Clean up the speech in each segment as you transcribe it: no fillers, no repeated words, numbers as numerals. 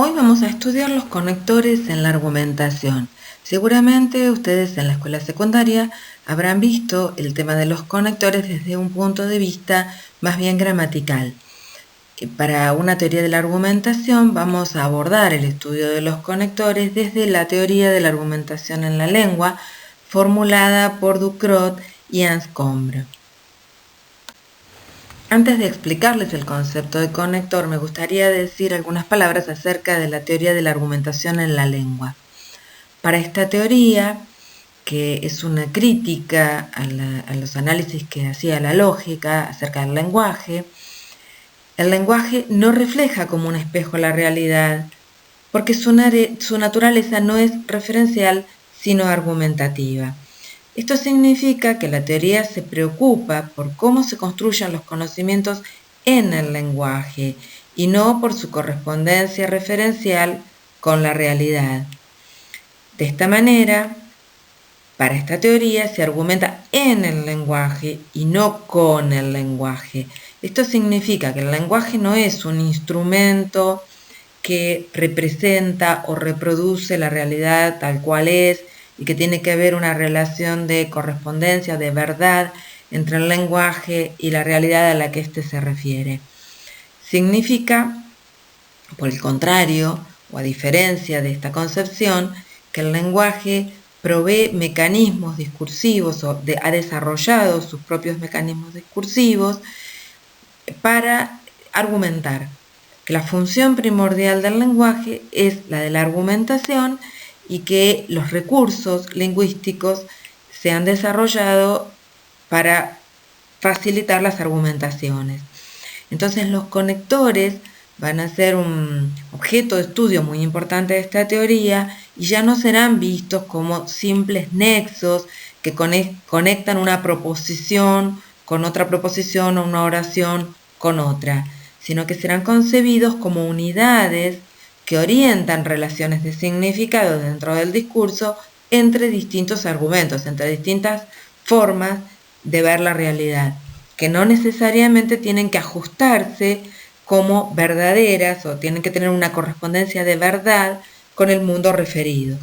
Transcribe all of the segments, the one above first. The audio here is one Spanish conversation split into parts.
Hoy vamos a estudiar los conectores en la argumentación. Seguramente ustedes en la escuela secundaria habrán visto el tema de los conectores desde un punto de vista más bien gramatical. Para una teoría de la argumentación vamos a abordar el estudio de los conectores desde la teoría de la argumentación en la lengua formulada por Ducrot y Anscombe. Antes de explicarles el concepto de conector, me gustaría decir algunas palabras acerca de la teoría de la argumentación en la lengua. Para esta teoría, que es una crítica a los análisis que hacía la lógica acerca del lenguaje, el lenguaje no refleja como un espejo la realidad, porque su naturaleza no es referencial, sino argumentativa. Esto significa que la teoría se preocupa por cómo se construyen los conocimientos en el lenguaje y no por su correspondencia referencial con la realidad. De esta manera, para esta teoría se argumenta en el lenguaje y no con el lenguaje. Esto significa que el lenguaje no es un instrumento que representa o reproduce la realidad tal cual es, y que tiene que haber una relación de correspondencia, de verdad, entre el lenguaje y la realidad a la que éste se refiere. Significa, por el contrario, o a diferencia de esta concepción, que el lenguaje provee mecanismos discursivos o ha desarrollado sus propios mecanismos discursivos para argumentar, que la función primordial del lenguaje es la de la argumentación y que los recursos lingüísticos se han desarrollado para facilitar las argumentaciones. Entonces los conectores van a ser un objeto de estudio muy importante de esta teoría y ya no serán vistos como simples nexos que conectan una proposición con otra proposición o una oración con otra, sino que serán concebidos como unidades que orientan relaciones de significado dentro del discurso entre distintos argumentos, entre distintas formas de ver la realidad, que no necesariamente tienen que ajustarse como verdaderas o tienen que tener una correspondencia de verdad con el mundo referido.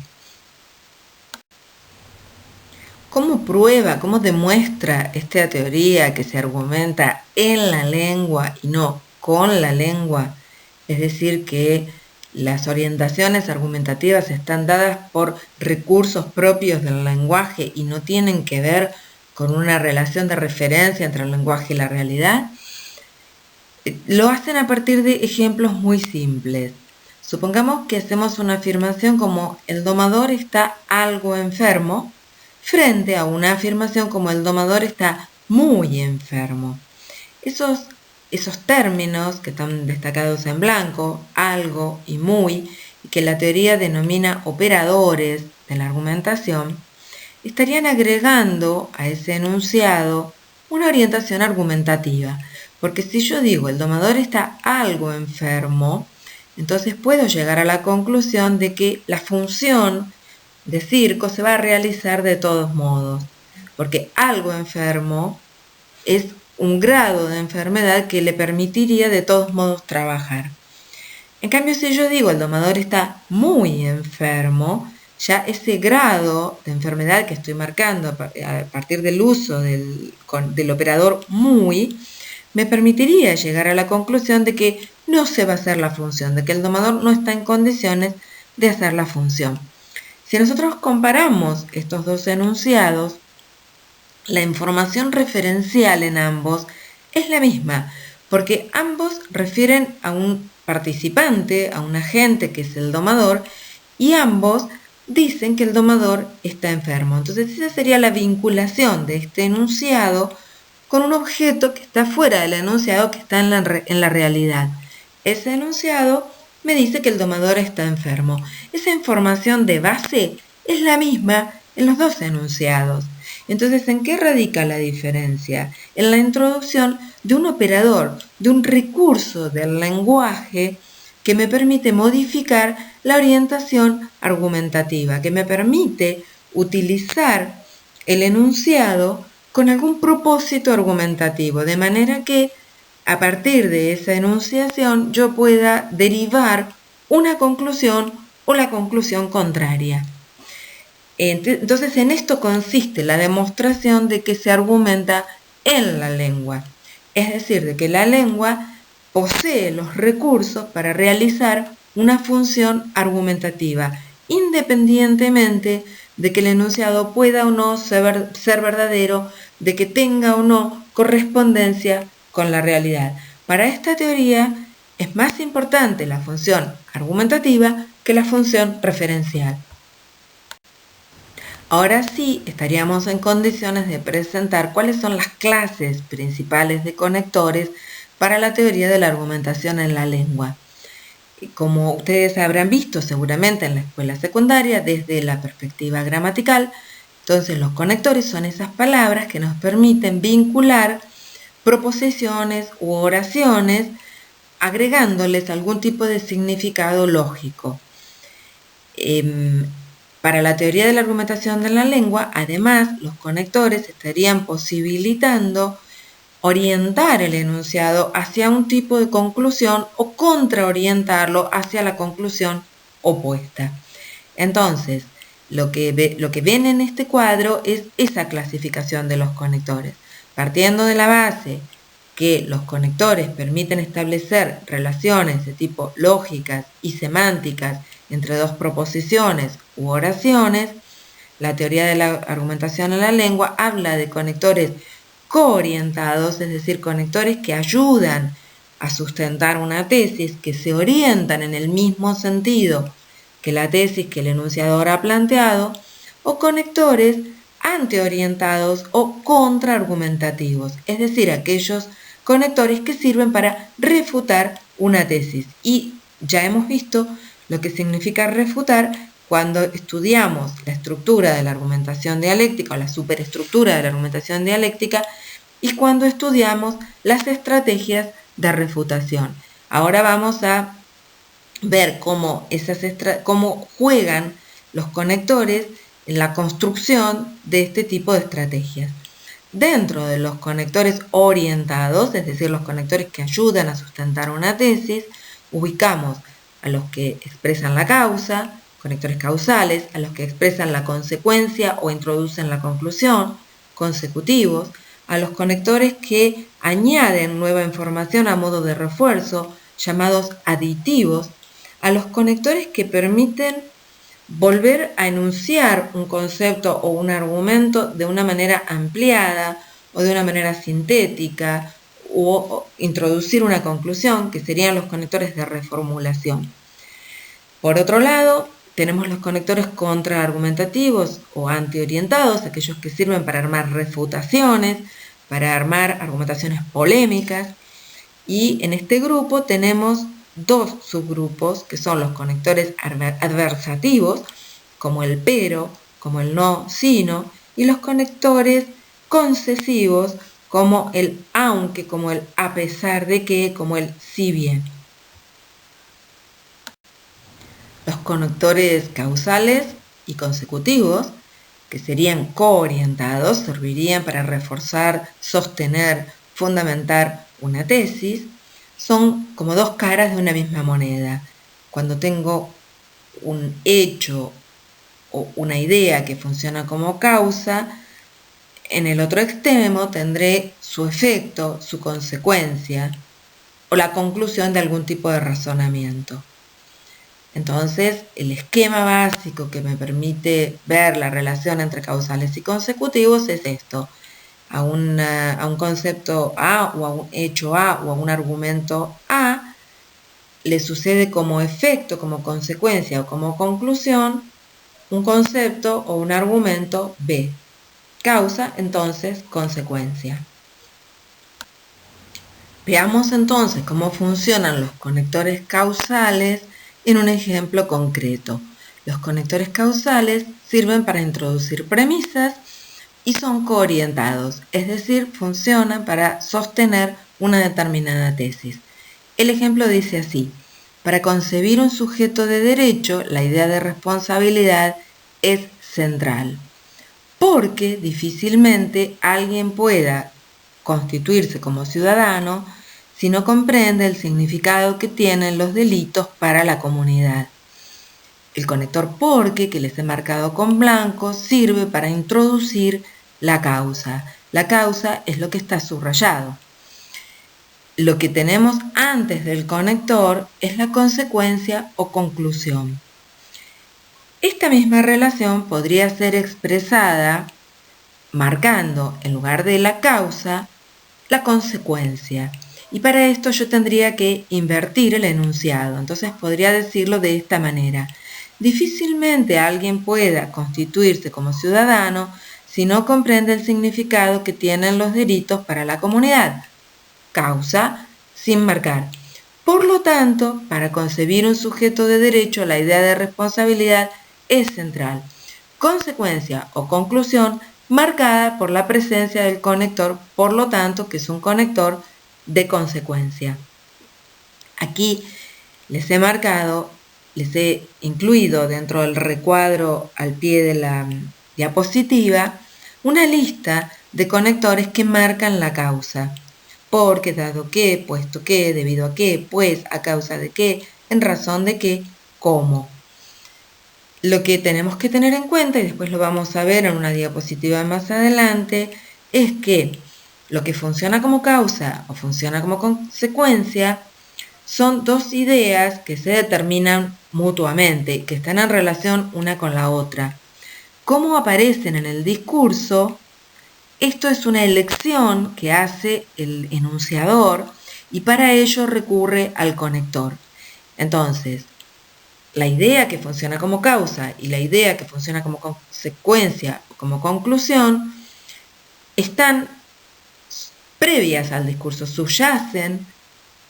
¿Cómo prueba, cómo demuestra esta teoría que se argumenta en la lengua y no con la lengua? Es decir, que las orientaciones argumentativas están dadas por recursos propios del lenguaje y no tienen que ver con una relación de referencia entre el lenguaje y la realidad. Lo hacen a partir de ejemplos muy simples. Supongamos que hacemos una afirmación como el domador está algo enfermo, frente a una afirmación como el domador está muy enfermo. Esos términos que están destacados en blanco, algo y muy, y que la teoría denomina operadores de la argumentación, estarían agregando a ese enunciado una orientación argumentativa. Porque si yo digo el domador está algo enfermo, entonces puedo llegar a la conclusión de que la función de circo se va a realizar de todos modos, porque algo enfermo es un grado de enfermedad que le permitiría de todos modos trabajar. En cambio, si yo digo el domador está muy enfermo, ya ese grado de enfermedad que estoy marcando a partir del uso del operador muy, me permitiría llegar a la conclusión de que no se va a hacer la función, de que el domador no está en condiciones de hacer la función. Si nosotros comparamos estos dos enunciados, la información referencial en ambos es la misma, porque ambos refieren a un participante, a un agente que es el domador, y ambos dicen que el domador está enfermo. Entonces esa sería la vinculación de este enunciado con un objeto que está fuera del enunciado, que está en la realidad. Ese enunciado me dice que el domador está enfermo. Esa información de base es la misma en los dos enunciados. Entonces, ¿en qué radica la diferencia? En la introducción de un operador, de un recurso del lenguaje que me permite modificar la orientación argumentativa, que me permite utilizar el enunciado con algún propósito argumentativo, de manera que a partir de esa enunciación yo pueda derivar una conclusión o la conclusión contraria. Entonces, en esto consiste la demostración de que se argumenta en la lengua, es decir, de que la lengua posee los recursos para realizar una función argumentativa, independientemente de que el enunciado pueda o no ser verdadero, de que tenga o no correspondencia con la realidad. Para esta teoría es más importante la función argumentativa que la función referencial. Ahora sí estaríamos en condiciones de presentar cuáles son las clases principales de conectores para la teoría de la argumentación en la lengua. Como ustedes habrán visto seguramente en la escuela secundaria, desde la perspectiva gramatical, entonces los conectores son esas palabras que nos permiten vincular proposiciones u oraciones agregándoles algún tipo de significado lógico. Para la teoría de la argumentación de la lengua, además, los conectores estarían posibilitando orientar el enunciado hacia un tipo de conclusión o contraorientarlo hacia la conclusión opuesta. Entonces, lo que ven en este cuadro es esa clasificación de los conectores. Partiendo de la base que los conectores permiten establecer relaciones de tipo lógicas y semánticas entre dos proposiciones u oraciones, la teoría de la argumentación en la lengua habla de conectores coorientados, es decir, conectores que ayudan a sustentar una tesis, que se orientan en el mismo sentido que la tesis que el enunciador ha planteado, o conectores antiorientados o contraargumentativos, es decir, aquellos conectores que sirven para refutar una tesis. Y ya hemos visto lo que significa refutar cuando estudiamos la estructura de la argumentación dialéctica o la superestructura de la argumentación dialéctica y cuando estudiamos las estrategias de refutación. Ahora vamos a ver cómo juegan los conectores en la construcción de este tipo de estrategias. Dentro de los conectores orientados, es decir, los conectores que ayudan a sustentar una tesis, ubicamos a los que expresan la causa, conectores causales, a los que expresan la consecuencia o introducen la conclusión, consecutivos, a los conectores que añaden nueva información a modo de refuerzo, llamados aditivos, a los conectores que permiten volver a enunciar un concepto o un argumento de una manera ampliada o de una manera sintética o introducir una conclusión, que serían los conectores de reformulación. Por otro lado, tenemos los conectores contraargumentativos o antiorientados, aquellos que sirven para armar refutaciones, para armar argumentaciones polémicas, y en este grupo tenemos dos subgrupos que son los conectores adversativos, como el pero, como el no, sino, y los conectores concesivos, como el aunque, como el a pesar de que, como el si bien. Los conectores causales y consecutivos, que serían coorientados, servirían para reforzar, sostener, fundamentar una tesis, son como dos caras de una misma moneda. Cuando tengo un hecho o una idea que funciona como causa, en el otro extremo tendré su efecto, su consecuencia o la conclusión de algún tipo de razonamiento. Entonces, el esquema básico que me permite ver la relación entre causales y consecutivos es esto. A un concepto A o a un hecho A o a un argumento A le sucede como efecto, como consecuencia o como conclusión un concepto o un argumento B. Causa, entonces, consecuencia. Veamos entonces cómo funcionan los conectores causales en un ejemplo concreto. Los conectores causales sirven para introducir premisas y son coorientados, es decir, funcionan para sostener una determinada tesis. El ejemplo dice así: para concebir un sujeto de derecho, la idea de responsabilidad es central, porque difícilmente alguien pueda constituirse como ciudadano si no comprende el significado que tienen los delitos para la comunidad. El conector porque, que les he marcado con blanco, sirve para introducir la causa. La causa es lo que está subrayado. Lo que tenemos antes del conector es la consecuencia o conclusión. Esta misma relación podría ser expresada marcando en lugar de la causa la consecuencia. Y para esto yo tendría que invertir el enunciado. Entonces podría decirlo de esta manera. Difícilmente alguien pueda constituirse como ciudadano si no comprende el significado que tienen los delitos para la comunidad. Causa sin marcar. Por lo tanto, para concebir un sujeto de derecho, la idea de responsabilidad es central. Consecuencia o conclusión marcada por la presencia del conector, por lo tanto, que es un conector de consecuencia. Aquí les he incluido dentro del recuadro al pie de la diapositiva una lista de conectores que marcan la causa. Porque, dado que, puesto que, debido a que, pues, a causa de que, en razón de que, cómo. Lo que tenemos que tener en cuenta, y después lo vamos a ver en una diapositiva más adelante, es que lo que funciona como causa o funciona como consecuencia son dos ideas que se determinan mutuamente, que están en relación una con la otra. Cómo aparecen en el discurso, esto es una elección que hace el enunciador y para ello recurre al conector. Entonces, la idea que funciona como causa y la idea que funciona como consecuencia, como conclusión, están previas al discurso, subyacen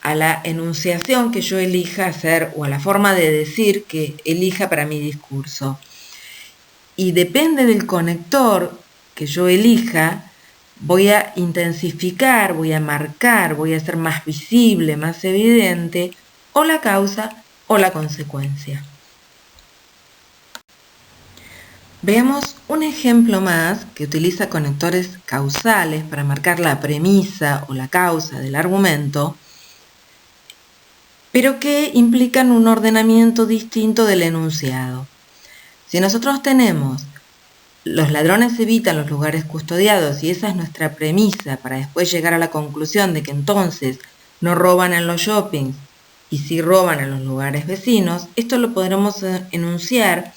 a la enunciación que yo elija hacer o a la forma de decir que elija para mi discurso. Y depende del conector que yo elija, voy a intensificar, voy a marcar, voy a hacer más visible, más evidente, o la causa o la consecuencia. Veamos un ejemplo más que utiliza conectores causales para marcar la premisa o la causa del argumento, pero que implican un ordenamiento distinto del enunciado. Si nosotros tenemos los ladrones evitan los lugares custodiados y esa es nuestra premisa para después llegar a la conclusión de que entonces no roban en los shoppings y sí roban en los lugares vecinos, esto lo podremos enunciar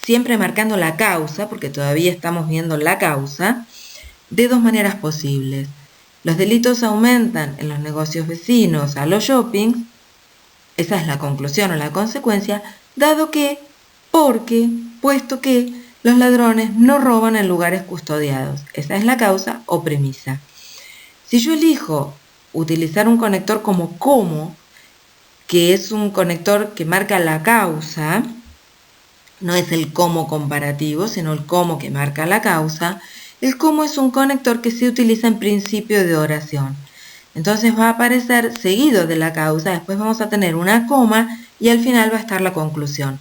siempre marcando la causa, porque todavía estamos viendo la causa, de dos maneras posibles. Los delitos aumentan en los negocios vecinos a los shoppings, esa es la conclusión o la consecuencia, dado que, porque, puesto que, los ladrones no roban en lugares custodiados. Esa es la causa o premisa. Si yo elijo utilizar un conector como como, que es un conector que marca la causa, no es el como comparativo, sino el como que marca la causa, el como es un conector que se utiliza en principio de oración. Entonces va a aparecer seguido de la causa, después vamos a tener una coma y al final va a estar la conclusión.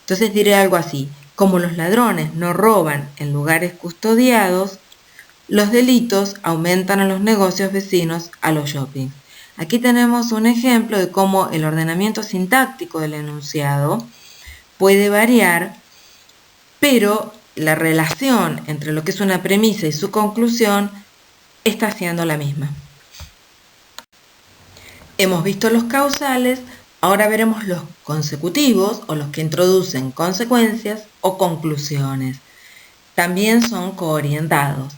Entonces diré algo así. Como los ladrones no roban en lugares custodiados, los delitos aumentan en los negocios vecinos a los shoppings. Aquí tenemos un ejemplo de cómo el ordenamiento sintáctico del enunciado puede variar, pero la relación entre lo que es una premisa y su conclusión está siendo la misma. Hemos visto los causales. Ahora veremos los consecutivos o los que introducen consecuencias o conclusiones. También son coorientados.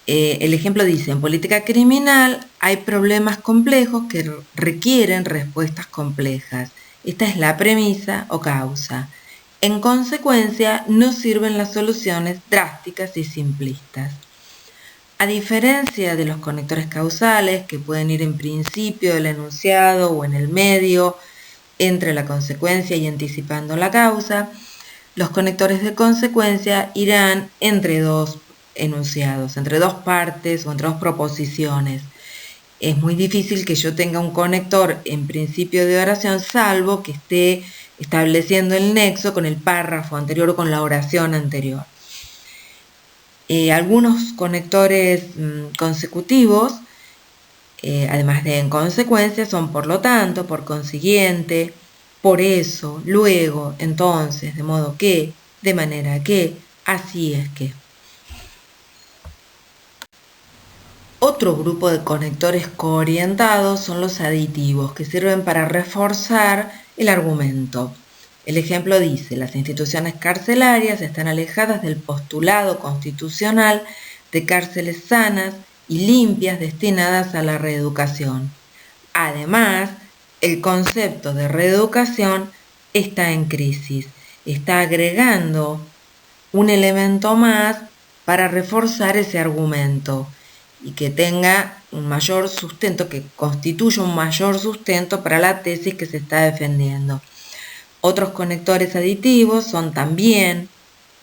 El ejemplo dice, en política criminal hay problemas complejos que requieren respuestas complejas. Esta es la premisa o causa. En consecuencia, no sirven las soluciones drásticas y simplistas. A diferencia de los conectores causales, que pueden ir en principio del enunciado o en el medio, entre la consecuencia y anticipando la causa, los conectores de consecuencia irán entre dos enunciados, entre dos partes o entre dos proposiciones. Es muy difícil que yo tenga un conector en principio de oración, salvo que esté estableciendo el nexo con el párrafo anterior o con la oración anterior. Algunos conectores consecutivos además de en consecuencia, son por lo tanto, por consiguiente, por eso, luego, entonces, de modo que, de manera que, así es que. Otro grupo de conectores coorientados son los aditivos, que sirven para reforzar el argumento. El ejemplo dice: las instituciones carcelarias están alejadas del postulado constitucional de cárceles sanas y limpias destinadas a la reeducación. Además, el concepto de reeducación está en crisis, está agregando un elemento más para reforzar ese argumento y que tenga un mayor sustento, que constituya un mayor sustento para la tesis que se está defendiendo. Otros conectores aditivos son también,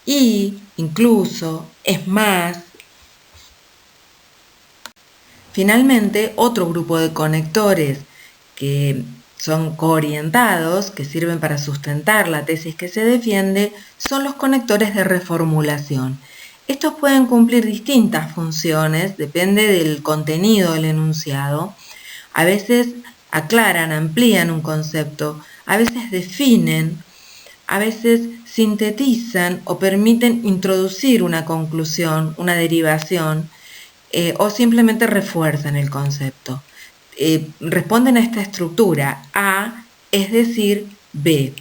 y, incluso, es más. Finalmente, otro grupo de conectores que son coorientados, que sirven para sustentar la tesis que se defiende, son los conectores de reformulación. Estos pueden cumplir distintas funciones, depende del contenido del enunciado. A veces aclaran, amplían un concepto, a veces definen, a veces sintetizan o permiten introducir una conclusión, una derivación, o simplemente refuerzan el concepto. Responden a esta estructura: A es decir B,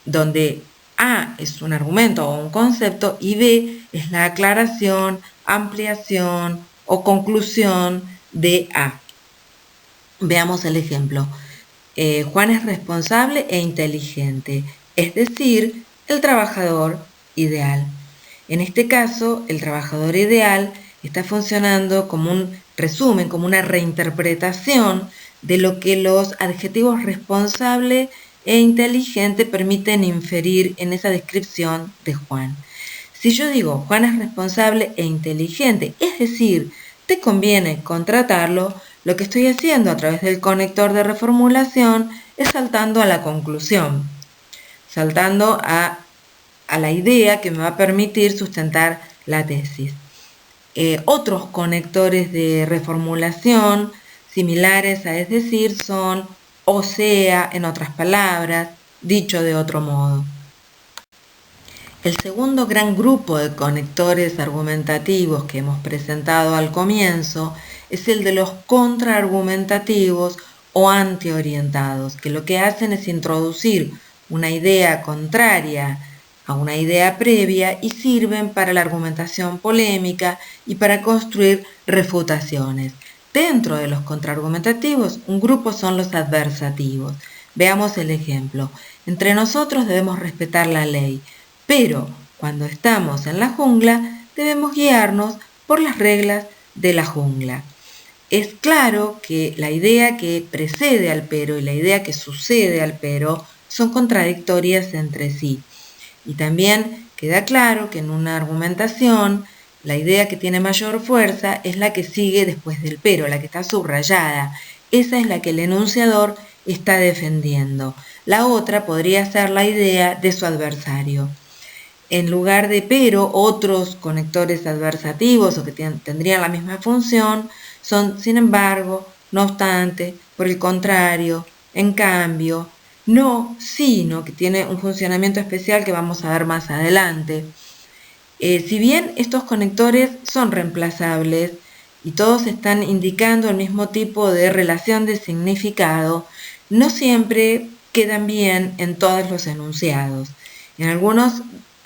donde A es un argumento o un concepto y B es la aclaración, ampliación o conclusión de A. Veamos el ejemplo. Juan es responsable e inteligente, es decir, el trabajador ideal. En este caso, el trabajador ideal está funcionando como un resumen, como una reinterpretación de lo que los adjetivos responsable e inteligente permiten inferir en esa descripción de Juan. Si yo digo Juan es responsable e inteligente, es decir, te conviene contratarlo, lo que estoy haciendo a través del conector de reformulación es saltando a la conclusión, saltando a la idea que me va a permitir sustentar la tesis. Otros conectores de reformulación similares a es decir son o sea, en otras palabras, dicho de otro modo. El segundo gran grupo de conectores argumentativos que hemos presentado al comienzo es el de los contraargumentativos o antiorientados, que lo que hacen es introducir una idea contraria a una idea previa y sirven para la argumentación polémica y para construir refutaciones. Dentro de los contraargumentativos, un grupo son los adversativos. Veamos el ejemplo. Entre nosotros debemos respetar la ley, pero cuando estamos en la jungla debemos guiarnos por las reglas de la jungla. Es claro que la idea que precede al pero y la idea que sucede al pero son contradictorias entre sí. Y también queda claro que en una argumentación la idea que tiene mayor fuerza es la que sigue después del pero, la que está subrayada. Esa es la que el enunciador está defendiendo. La otra podría ser la idea de su adversario. En lugar de pero, otros conectores adversativos o que tendrían la misma función son sin embargo, no obstante, por el contrario, en cambio, no, sino, que tiene un funcionamiento especial que vamos a ver más adelante. Si bien estos conectores son reemplazables y todos están indicando el mismo tipo de relación de significado, no siempre quedan bien en todos los enunciados. En algunos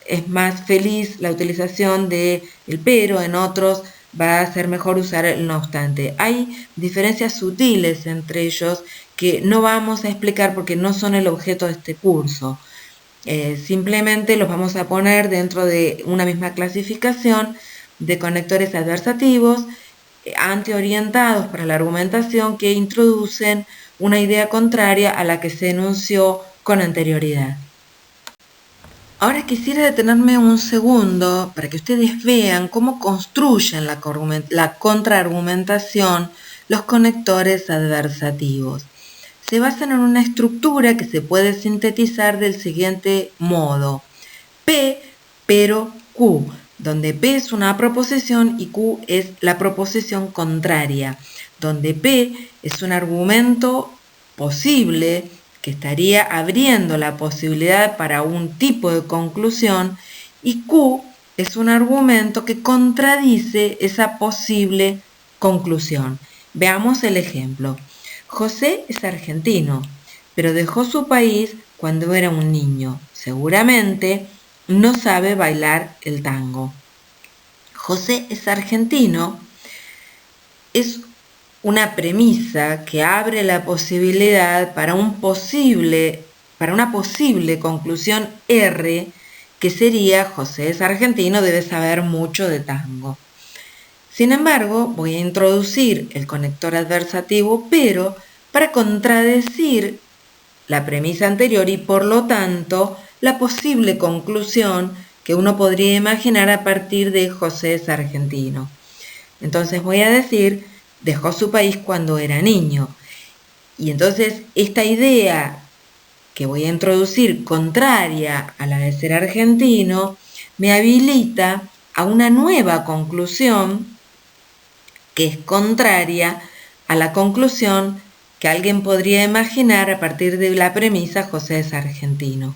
es más feliz la utilización del pero, en otros va a ser mejor usar el no obstante. Hay diferencias sutiles entre ellos que no vamos a explicar porque no son el objeto de este curso. Simplemente los vamos a poner dentro de una misma clasificación de conectores adversativos, antiorientados para la argumentación, que introducen una idea contraria a la que se enunció con anterioridad. Ahora quisiera detenerme un segundo para que ustedes vean cómo construyen la contraargumentación los conectores adversativos. Se basan en una estructura que se puede sintetizar del siguiente modo: P, pero Q, donde P es una proposición y Q es la proposición contraria. donde P es un argumento posible que estaría abriendo la posibilidad para un tipo de conclusión, y Q es un argumento que contradice esa posible conclusión. Veamos el ejemplo. José es argentino, pero dejó su país cuando era un niño. Seguramente no sabe bailar el tango. José es argentino es una premisa que abre la posibilidad para una posible conclusión R, que sería José es argentino, debe saber mucho de tango. Sin embargo, voy a introducir el conector adversativo pero para contradecir la premisa anterior y por lo tanto la posible conclusión que uno podría imaginar a partir de José es argentino. Entonces voy a decir, dejó su país cuando era niño. Y entonces esta idea que voy a introducir, contraria a la de ser argentino, me habilita a una nueva conclusión que es contraria a la conclusión que alguien podría imaginar a partir de la premisa José es argentino,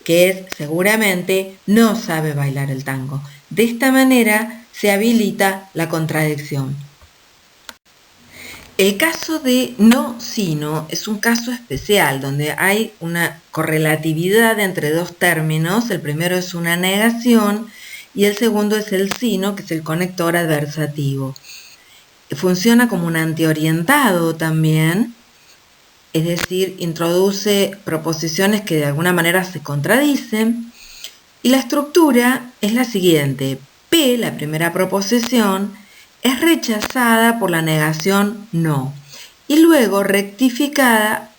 que es seguramente no sabe bailar el tango. De esta manera se habilita la contradicción. El caso de no sino es un caso especial donde hay una correlatividad entre dos términos. El primero es una negación y el segundo es el sino, que es el conector adversativo. Funciona como un antiorientado también, es decir, introduce proposiciones que de alguna manera se contradicen, y la estructura es la siguiente. P, la primera proposición, es rechazada por la negación no, y luego rectificada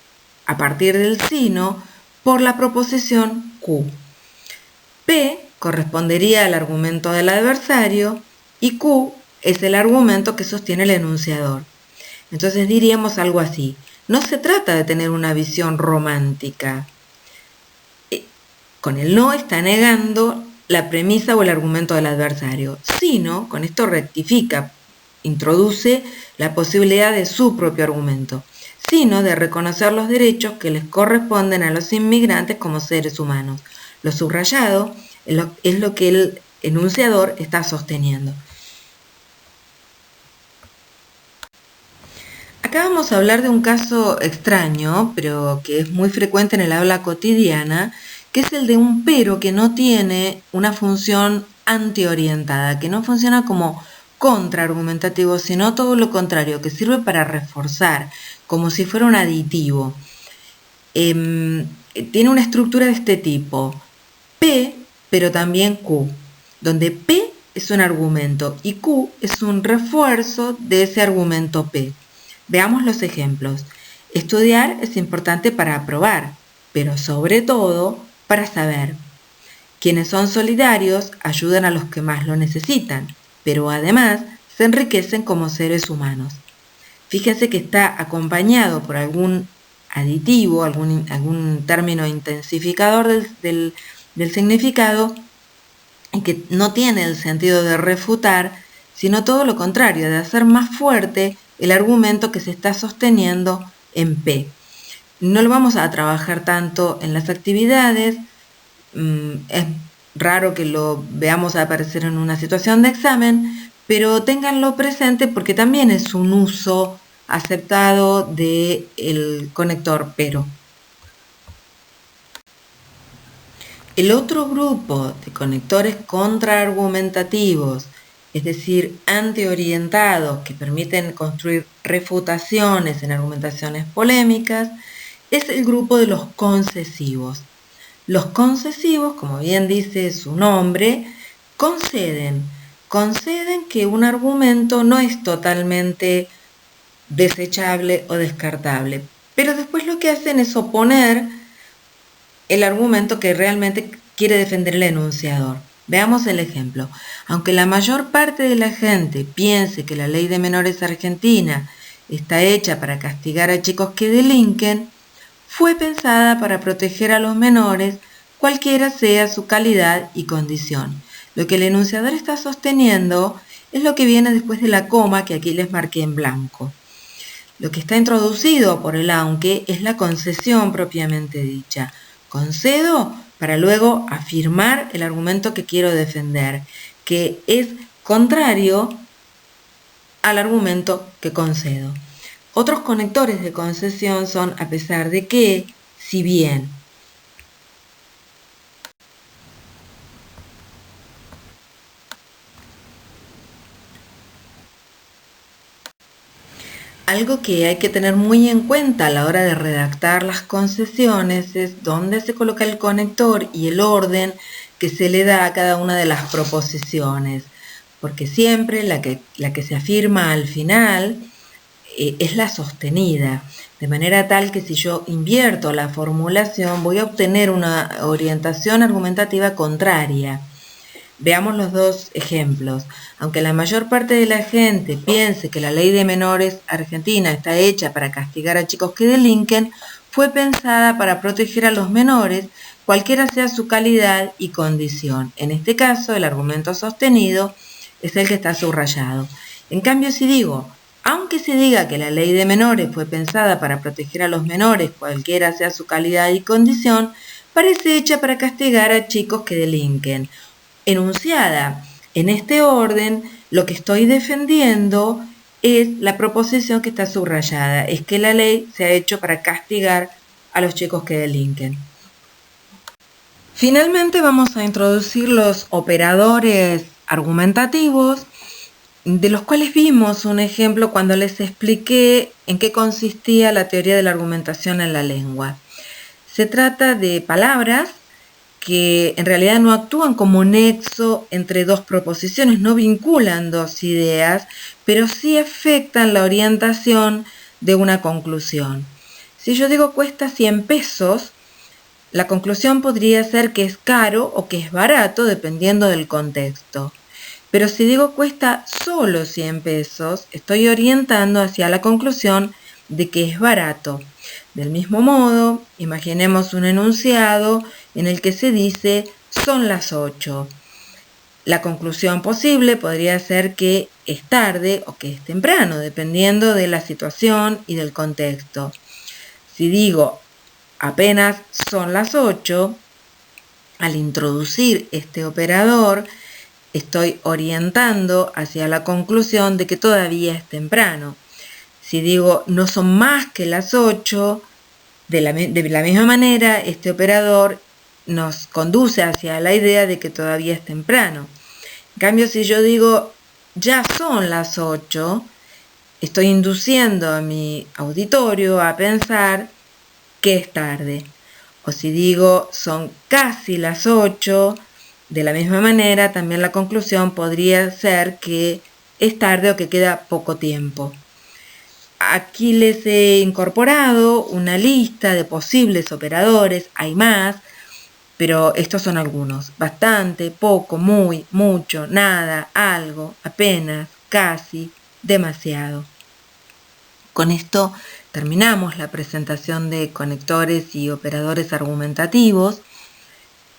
a partir del sino por la proposición Q. P correspondería al argumento del adversario y Q es el argumento que sostiene el enunciador. Entonces diríamos algo así: no se trata de tener una visión romántica. Con el no está negando la premisa o el argumento del adversario, sino con esto rectifica, introduce la posibilidad de su propio argumento, sino de reconocer los derechos que les corresponden a los inmigrantes como seres humanos. Lo subrayado es lo que el enunciador está sosteniendo. Acá vamos a hablar de un caso extraño, pero que es muy frecuente en el habla cotidiana, que es el de un pero que no tiene una función antiorientada, que no funciona como contraargumentativo, sino todo lo contrario, que sirve para reforzar, como si fuera un aditivo. Tiene una estructura de este tipo: P, pero también Q, donde P es un argumento y Q es un refuerzo de ese argumento P. Veamos los ejemplos. Estudiar es importante para aprobar, pero sobre todo para saber. Quienes son solidarios ayudan a los que más lo necesitan, pero además se enriquecen como seres humanos. Fíjense que está acompañado por algún aditivo, algún término intensificador del significado, y que no tiene el sentido de refutar, sino todo lo contrario, de hacer más fuerte el argumento que se está sosteniendo en P. No lo vamos a trabajar tanto en las actividades, es raro que lo veamos aparecer en una situación de examen, pero ténganlo presente porque también es un uso aceptado del conector pero. El otro grupo de conectores contraargumentativos, es decir, antiorientados, que permiten construir refutaciones en argumentaciones polémicas, es el grupo de los concesivos. Los concesivos, como bien dice su nombre, conceden que un argumento no es totalmente desechable o descartable, pero después lo que hacen es oponer el argumento que realmente quiere defender el enunciador. Veamos el ejemplo. Aunque la mayor parte de la gente piense que la ley de menores argentina está hecha para castigar a chicos que delinquen, fue pensada para proteger a los menores, cualquiera sea su calidad y condición. Lo que el enunciador está sosteniendo es lo que viene después de la coma que aquí les marqué en blanco. Lo que está introducido por el aunque es la concesión propiamente dicha. Concedo para luego afirmar el argumento que quiero defender, que es contrario al argumento que concedo. Otros conectores de concesión son a pesar de que, si bien. Algo que hay que tener muy en cuenta a la hora de redactar las concesiones es dónde se coloca el conector y el orden que se le da a cada una de las proposiciones, porque siempre la que se afirma al final es la sostenida, de manera tal que si yo invierto la formulación voy a obtener una orientación argumentativa contraria. Veamos los dos ejemplos. Aunque la mayor parte de la gente piense que la ley de menores argentina está hecha para castigar a chicos que delinquen, fue pensada para proteger a los menores, cualquiera sea su calidad y condición. En este caso, el argumento sostenido es el que está subrayado. En cambio, si digo, aunque se diga que la ley de menores fue pensada para proteger a los menores, cualquiera sea su calidad y condición, parece hecha para castigar a chicos que delinquen. Enunciada en este orden, lo que estoy defendiendo es la proposición que está subrayada, es que la ley se ha hecho para castigar a los chicos que delinquen. Finalmente vamos a introducir los operadores argumentativos, de los cuales vimos un ejemplo cuando les expliqué en qué consistía la teoría de la argumentación en la lengua. Se trata de palabras que en realidad no actúan como nexo entre dos proposiciones, no vinculan dos ideas, pero sí afectan la orientación de una conclusión. Si yo digo cuesta 100 pesos, la conclusión podría ser que es caro o que es barato, dependiendo del contexto. Pero si digo cuesta solo 100 pesos, estoy orientando hacia la conclusión de que es barato. Del mismo modo, imaginemos un enunciado en el que se dice son las 8. La conclusión posible podría ser que es tarde o que es temprano, dependiendo de la situación y del contexto. Si digo apenas son las 8, al introducir este operador, estoy orientando hacia la conclusión de que todavía es temprano. Si digo no son más que las 8, de la misma manera, este operador nos conduce hacia la idea de que todavía es temprano. En cambio, si yo digo ya son las 8, estoy induciendo a mi auditorio a pensar que es tarde. O si digo son casi las 8, de la misma manera, también la conclusión podría ser que es tarde o que queda poco tiempo. Aquí les he incorporado una lista de posibles operadores, hay más, pero estos son algunos: bastante, poco, muy, mucho, nada, algo, apenas, casi, demasiado. Con esto terminamos la presentación de conectores y operadores argumentativos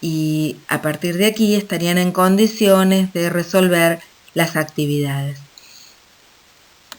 y a partir de aquí estarían en condiciones de resolver las actividades.